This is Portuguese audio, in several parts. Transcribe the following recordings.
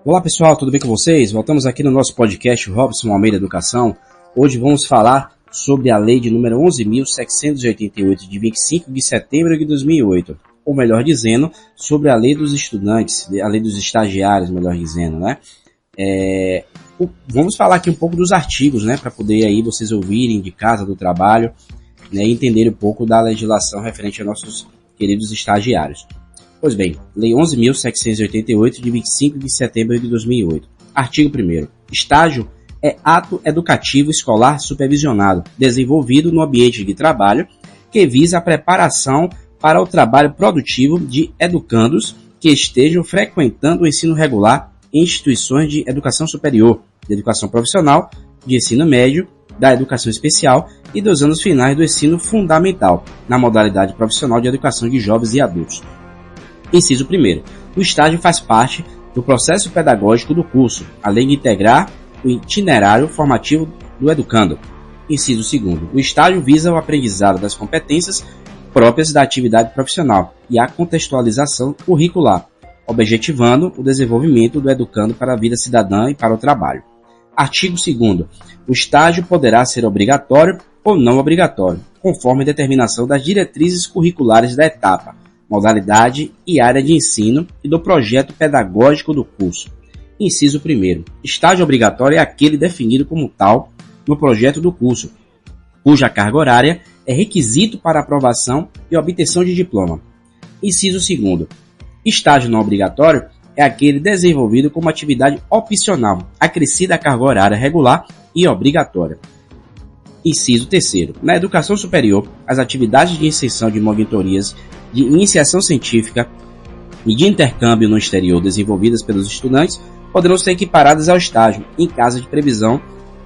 Olá pessoal, tudo bem com vocês? Voltamos aqui no nosso podcast Robson Almeida Educação. Hoje vamos falar sobre a lei de número 11.788 de 25 de setembro de 2008. Ou melhor dizendo, sobre a lei dos estudantes, a lei dos estagiários, melhor dizendo, né? Vamos falar aqui um pouco dos artigos, né? Para poder aí vocês ouvirem de casa, do trabalho, né? E entenderem um pouco da legislação referente a nossos queridos estagiários. Pois bem, Lei 11.788 de 25 de setembro de 2008. Artigo 1º. Estágio é ato educativo escolar supervisionado, desenvolvido no ambiente de trabalho, que visa a preparação para o trabalho produtivo de educandos que estejam frequentando o ensino regular em instituições de educação superior, de educação profissional, de ensino médio, da educação especial e dos anos finais do ensino fundamental, na modalidade profissional de educação de jovens e adultos. Inciso 1º. O estágio faz parte do processo pedagógico do curso, além de integrar o itinerário formativo do educando. Inciso 2º. O estágio visa o aprendizado das competências próprias da atividade profissional e a contextualização curricular, objetivando o desenvolvimento do educando para a vida cidadã e para o trabalho. Artigo 2º. O estágio poderá ser obrigatório ou não obrigatório, conforme a determinação das diretrizes curriculares da etapa, modalidade e área de ensino e do projeto pedagógico do curso. Inciso 1º. Estágio obrigatório é aquele definido como tal no projeto do curso, cuja carga horária é requisito para aprovação e obtenção de diploma. Inciso 2º. Estágio não obrigatório é aquele desenvolvido como atividade opcional, acrescida à carga horária regular e obrigatória. Inciso 3º. Na educação superior, as atividades de extensão de monitorias de iniciação científica e de intercâmbio no exterior desenvolvidas pelos estudantes poderão ser equiparadas ao estágio, em caso de previsão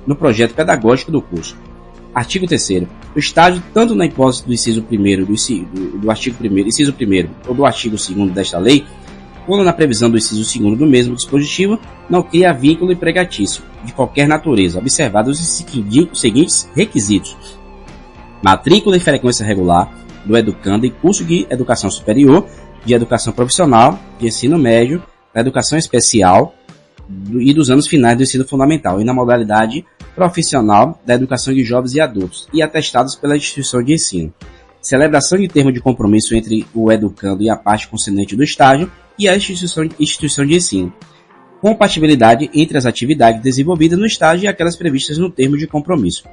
no projeto pedagógico do curso. Artigo 3º. O estágio, tanto na hipótese do inciso 1º do artigo 1º, inciso 1º ou do artigo 2º desta lei, quando na previsão do inciso 2º do mesmo dispositivo, não cria vínculo empregatício de qualquer natureza, observados os seguintes requisitos: matrícula e frequência regular do educando em curso de educação superior, de educação profissional, de ensino médio, da educação especial e dos anos finais do ensino fundamental, e na modalidade profissional da educação de jovens e adultos, e atestados pela instituição de ensino. Celebração de termo de compromisso entre o educando e a parte concedente do estágio e a instituição de ensino. Compatibilidade entre as atividades desenvolvidas no estágio e aquelas previstas no termo de compromisso.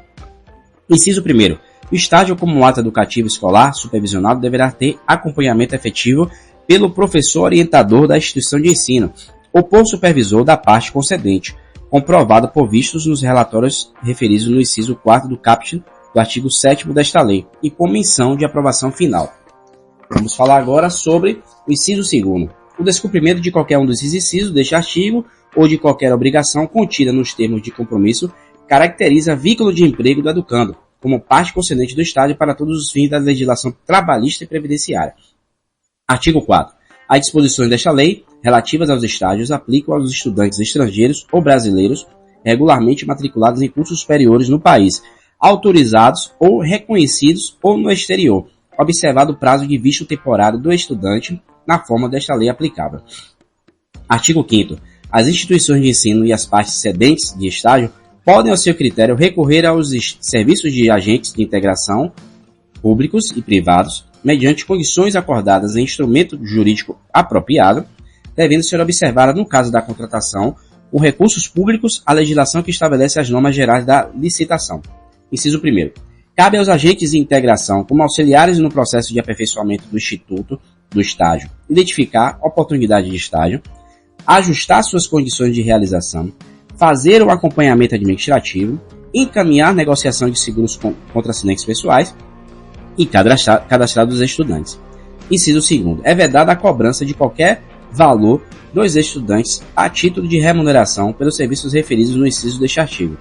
Inciso 1º. O estágio como ato educativo escolar supervisionado deverá ter acompanhamento efetivo pelo professor orientador da instituição de ensino ou por supervisor da parte concedente, comprovado por vistos nos relatórios referidos no inciso 4º do caput do artigo 7º desta lei e com menção de aprovação final. Vamos falar agora sobre o inciso 2º. O descumprimento de qualquer um desses incisos deste artigo ou de qualquer obrigação contida nos termos de compromisso caracteriza vínculo de emprego do educando como parte concedente do estágio para todos os fins da legislação trabalhista e previdenciária. Artigo 4º. As disposições desta lei, relativas aos estágios, aplicam aos estudantes estrangeiros ou brasileiros regularmente matriculados em cursos superiores no país, autorizados ou reconhecidos ou no exterior, observado o prazo de visto temporário do estudante na forma desta lei aplicável. Artigo 5º. As instituições de ensino e as partes cedentes de estágio podem, ao seu critério, recorrer aos serviços de agentes de integração públicos e privados, mediante condições acordadas em instrumento jurídico apropriado, devendo ser observada, no caso da contratação, com recursos públicos, a legislação que estabelece as normas gerais da licitação. Inciso 1º. Cabe aos agentes de integração, como auxiliares no processo de aperfeiçoamento do instituto do estágio, identificar oportunidade de estágio, ajustar suas condições de realização, fazer o acompanhamento administrativo, encaminhar negociação de seguros contra acidentes pessoais e cadastrar dos estudantes. Inciso 2º. É vedada a cobrança de qualquer valor dos estudantes a título de remuneração pelos serviços referidos no inciso deste artigo.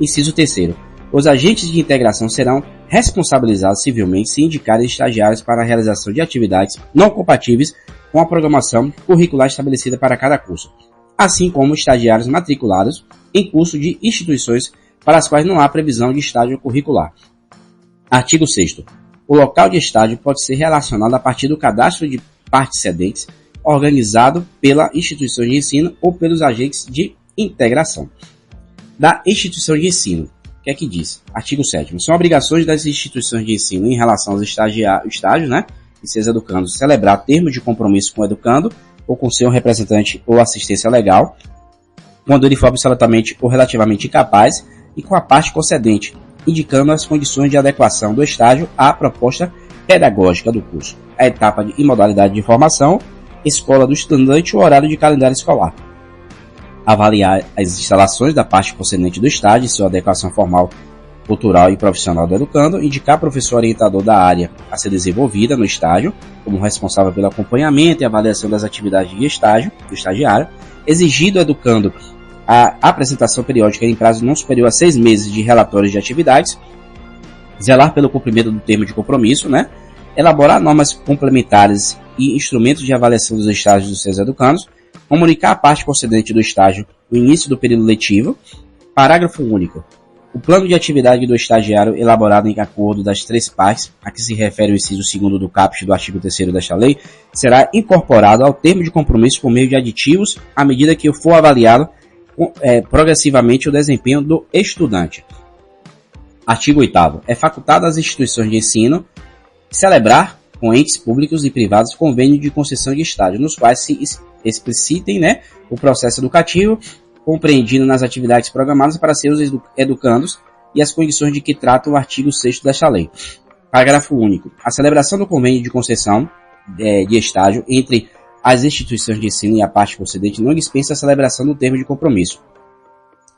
Inciso 3º. Os agentes de integração serão responsabilizados civilmente se indicarem estagiários para a realização de atividades não compatíveis com a programação curricular estabelecida para cada curso, assim como estagiários matriculados em curso de instituições para as quais não há previsão de estágio curricular. Artigo 6º. O local de estágio pode ser relacionado a partir do cadastro de partes cedentes, organizado pela instituição de ensino ou pelos agentes de integração da instituição de ensino. O que é que diz? Artigo 7º. São obrigações das instituições de ensino em relação aos estágios, né, e seus educandos, celebrar termos de compromisso com o educando ou com seu representante ou assistência legal, quando ele for absolutamente ou relativamente incapaz, e com a parte concedente, indicando as condições de adequação do estágio à proposta pedagógica do curso, a etapa e modalidade de formação, escola do estudante e o horário de calendário escolar. Avaliar as instalações da parte concedente do estágio e sua adequação formal, cultural e profissional do educando, indicar professor orientador da área a ser desenvolvida no estágio, como responsável pelo acompanhamento e avaliação das atividades de estágio do estagiário, exigir do educando a apresentação periódica em prazo não superior a 6 meses de relatórios de atividades, zelar pelo cumprimento do termo de compromisso, né? Elaborar normas complementares e instrumentos de avaliação dos estágios dos seus educandos, comunicar à parte concedente do estágio o início do período letivo. Parágrafo único. O plano de atividade do estagiário elaborado em acordo das 3 partes, a que se refere o inciso 2º do caput do artigo 3º desta lei, será incorporado ao termo de compromisso por meio de aditivos à medida que for avaliado progressivamente o desempenho do estudante. Artigo 8º. É facultado às instituições de ensino celebrar com entes públicos e privados convênio de concessão de estágio, nos quais se explicitem, né, o processo educativo, compreendido nas atividades programadas para seus educandos e as condições de que trata o artigo 6º desta lei. Parágrafo único. A celebração do convênio de concessão de estágio entre as instituições de ensino e a parte concedente não dispensa a celebração do termo de compromisso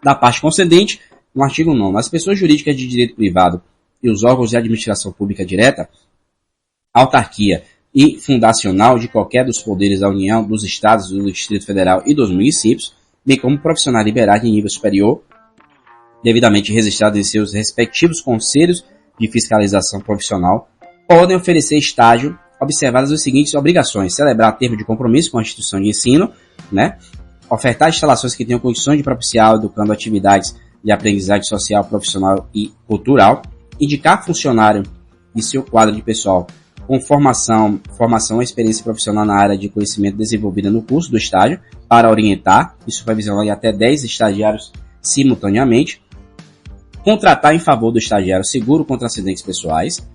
da parte concedente. No artigo 9º, as pessoas jurídicas de direito privado e os órgãos de administração pública direta, autarquia e fundacional de qualquer dos poderes da União, dos Estados, do Distrito Federal e dos municípios, bem como profissionais liberais de nível superior, devidamente registrados em seus respectivos conselhos de fiscalização profissional, podem oferecer estágio, observadas as seguintes obrigações: celebrar termo de compromisso com a instituição de ensino, né? Ofertar instalações que tenham condições de propiciar, educando atividades de aprendizagem social, profissional e cultural, indicar funcionário e seu quadro de pessoal com formação ou experiência profissional na área de conhecimento desenvolvida no curso do estágio, para orientar e supervisionar até 10 estagiários simultaneamente, contratar em favor do estagiário seguro contra acidentes pessoais,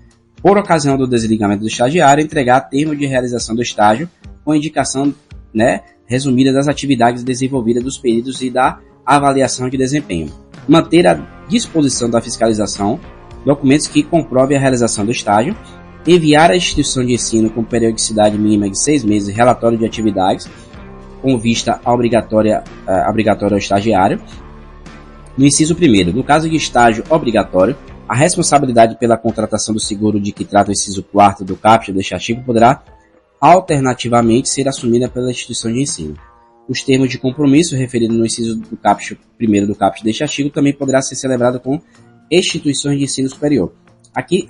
por ocasião do desligamento do estagiário, entregar termo de realização do estágio com indicação, né, resumida das atividades desenvolvidas dos períodos e da avaliação de desempenho, manter à disposição da fiscalização documentos que comprovem a realização do estágio, enviar à instituição de ensino com periodicidade mínima de 6 meses relatório de atividades com vista obrigatória ao estagiário. No inciso 1º, no caso de estágio obrigatório, a responsabilidade pela contratação do seguro de que trata o inciso 4º do caput deste artigo poderá alternativamente ser assumida pela instituição de ensino. Os termos de compromisso referidos no inciso do caput 1º do caput deste artigo também poderá ser celebrado com instituições de ensino superior. Aqui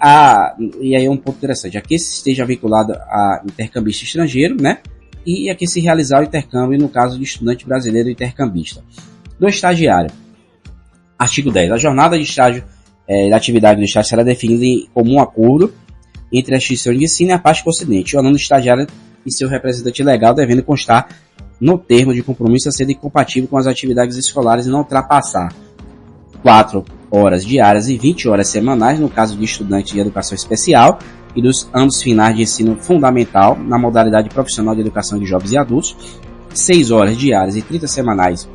e aí é um ponto interessante, aqui se esteja vinculado a intercambista estrangeiro, né? E aqui se realizar o intercâmbio no caso de estudante brasileiro intercambista. Do estagiário. Artigo 10. A jornada de estágio da atividade do estágio será definida em comum acordo entre a instituição de ensino e a parte concedente, o aluno estagiário e seu representante legal devendo constar no termo de compromisso a ser incompatível com as atividades escolares e não ultrapassar 4 horas diárias e 20 horas semanais no caso de estudante de educação especial e dos anos finais de ensino fundamental na modalidade profissional de educação de jovens e adultos, 6 horas diárias e 30 semanais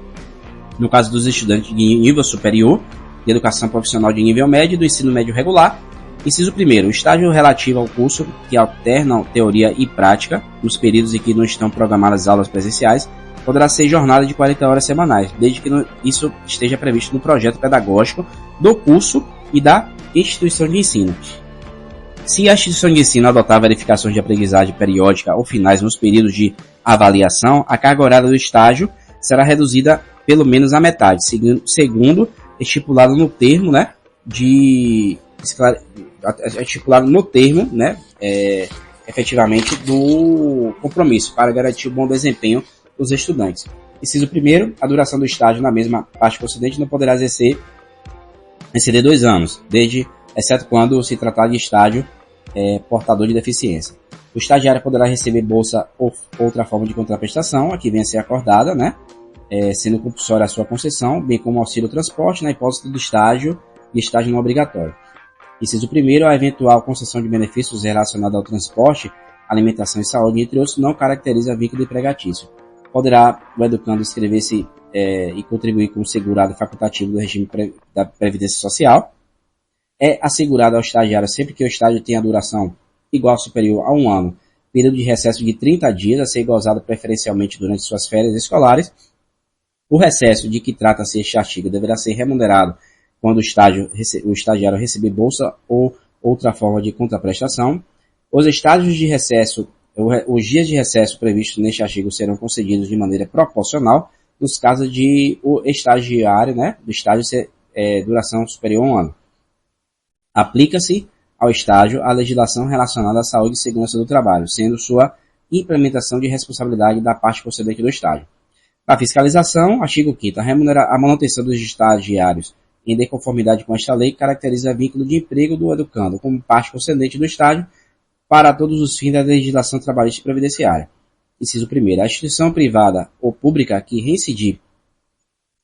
no caso dos estudantes de nível superior de educação profissional de nível médio e do ensino médio regular. Inciso 1º, o estágio relativo ao curso que alternam teoria e prática nos períodos em que não estão programadas aulas presenciais poderá ser jornada de 40 horas semanais, desde que isso esteja previsto no projeto pedagógico do curso e da instituição de ensino. Se a instituição de ensino adotar verificações de aprendizagem periódica ou finais nos períodos de avaliação, a carga horária do estágio será reduzida pelo menos à metade, segundo estipulado no termo, né, efetivamente do compromisso, para garantir o bom desempenho dos estudantes. Inciso 1º, a duração do estágio na mesma parte concedente não poderá exceder 2 anos, exceto quando se tratar de estágio portador de deficiência. O estagiário poderá receber bolsa ou outra forma de contraprestação, a que venha a ser acordada, né? Sendo compulsória a sua concessão, bem como auxílio transporte, na hipótese do estágio e estágio não obrigatório. Inciso 1º, a eventual concessão de benefícios relacionados ao transporte, alimentação e saúde, entre outros, não caracteriza vínculo empregatício. Poderá o educando inscrever-se e contribuir com o segurado facultativo do regime da Previdência Social. É assegurado ao estagiário sempre que o estágio tenha duração igual ou superior a 1 ano, período de recesso de 30 dias, a ser gozado preferencialmente durante suas férias escolares. O recesso de que trata-se este artigo deverá ser remunerado quando o estagiário receber bolsa ou outra forma de contraprestação. Os estágios de recesso, os dias de recesso previstos neste artigo serão concedidos de maneira proporcional nos casos de o estagiário, né, do estágio ser duração superior a 1 ano. Aplica-se ao estágio a legislação relacionada à saúde e segurança do trabalho, sendo sua implementação de responsabilidade da parte concedente do estágio. A fiscalização, artigo 5º, a manutenção dos estagiários em deconformidade com esta lei caracteriza vínculo de emprego do educando como parte concedente do estágio para todos os fins da legislação trabalhista e previdenciária. Inciso 1º, a instituição privada ou pública que reincidir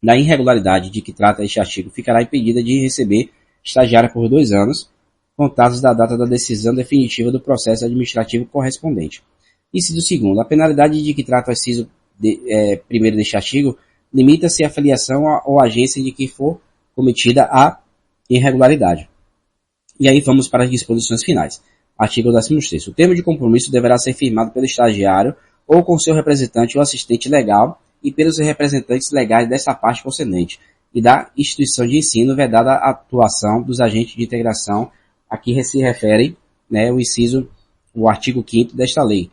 na irregularidade de que trata este artigo ficará impedida de receber estagiário por 2 anos, contados da data da decisão definitiva do processo administrativo correspondente. Inciso 2º, a penalidade de que trata o inciso 1º deste artigo limita-se à filiação ou agência de que for cometida a irregularidade. E aí vamos para as disposições finais. Artigo 16º. O termo de compromisso deverá ser firmado pelo estagiário ou com seu representante ou assistente legal e pelos representantes legais dessa parte concedente e da instituição de ensino, vedada a atuação dos agentes de integração a que se refere, né, o artigo 5º desta lei,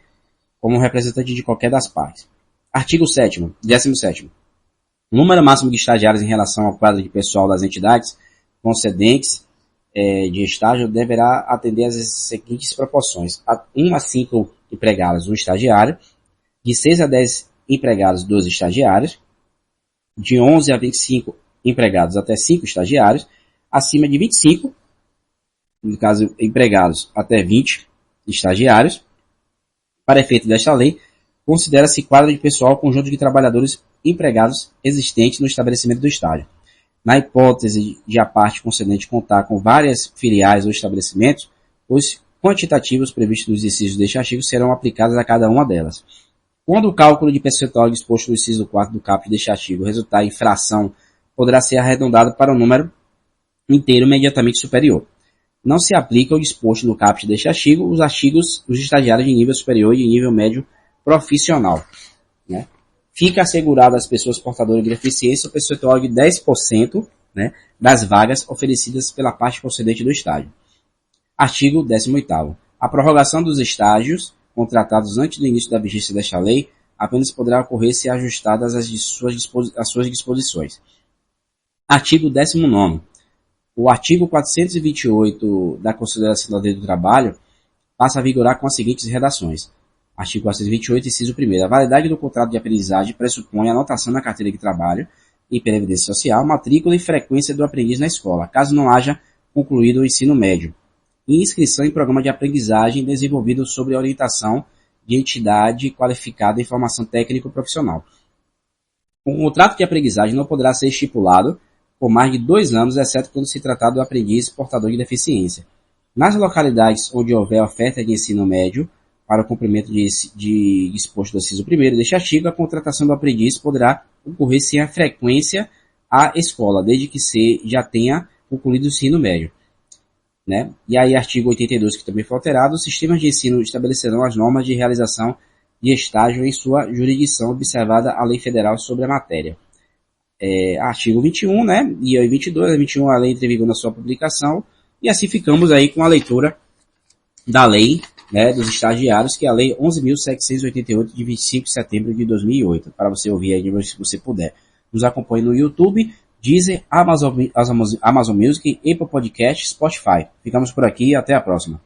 como representante de qualquer das partes. Artigo 17º. O número máximo de estagiários em relação ao quadro de pessoal das entidades concedentes de estágio deverá atender às seguintes proporções: 1 a 5 empregados, 1 estagiário; de 6 a 10 empregados, 2 estagiários; de 11 a 25 empregados até 5 estagiários; acima de 25, no caso empregados, até 20 estagiários. Para efeito desta lei, considera-se quadro de pessoal o conjunto de trabalhadores empregados existentes no estabelecimento do estágio. Na hipótese de a parte concedente contar com várias filiais ou estabelecimentos, os quantitativos previstos nos incisos deste artigo serão aplicados a cada uma delas. Quando o cálculo de percentual disposto no inciso 4º do caput deste artigo resultar em fração, poderá ser arredondado para um número inteiro imediatamente superior. Não se aplica o disposto no caput deste artigo os estagiários de nível superior e de nível médio profissional, né? Fica assegurado às pessoas portadoras de deficiência o percentual de 10%, né, das vagas oferecidas pela parte concedente do estágio. Artigo 18º. A prorrogação dos estágios contratados antes do início da vigência desta lei apenas poderá ocorrer se ajustadas às suas disposições. Artigo 19º. O artigo 428 da Consideração da Lei do Trabalho passa a vigorar com as seguintes redações. Artigo 428, inciso 1º. A validade do contrato de aprendizagem pressupõe a anotação na carteira de trabalho e previdência social, matrícula e frequência do aprendiz na escola, caso não haja concluído o ensino médio, e inscrição em programa de aprendizagem desenvolvido sob a orientação de entidade qualificada em formação técnico-profissional. O contrato de aprendizagem não poderá ser estipulado por mais de 2 anos, exceto quando se tratar do aprendiz portador de deficiência. Nas localidades onde houver oferta de ensino médio, para o cumprimento de disposto do inciso 1º deste artigo, a contratação do aprendiz poderá ocorrer sem a frequência à escola, desde que já tenha concluído o ensino médio, né? E aí, artigo 82, que também foi alterado, os sistemas de ensino estabelecerão as normas de realização de estágio em sua jurisdição, observada a lei federal sobre a matéria. Artigo 21, né? E aí 22, 21, a lei entra em vigor na sua publicação, e assim ficamos aí com a leitura da lei, né, dos estagiários, que é a Lei 11.788, de 25 de setembro de 2008, para você ouvir aí, se você puder. Nos acompanhe no YouTube, Deezer, Amazon Music, Apple Podcast, Spotify. Ficamos por aqui e até a próxima.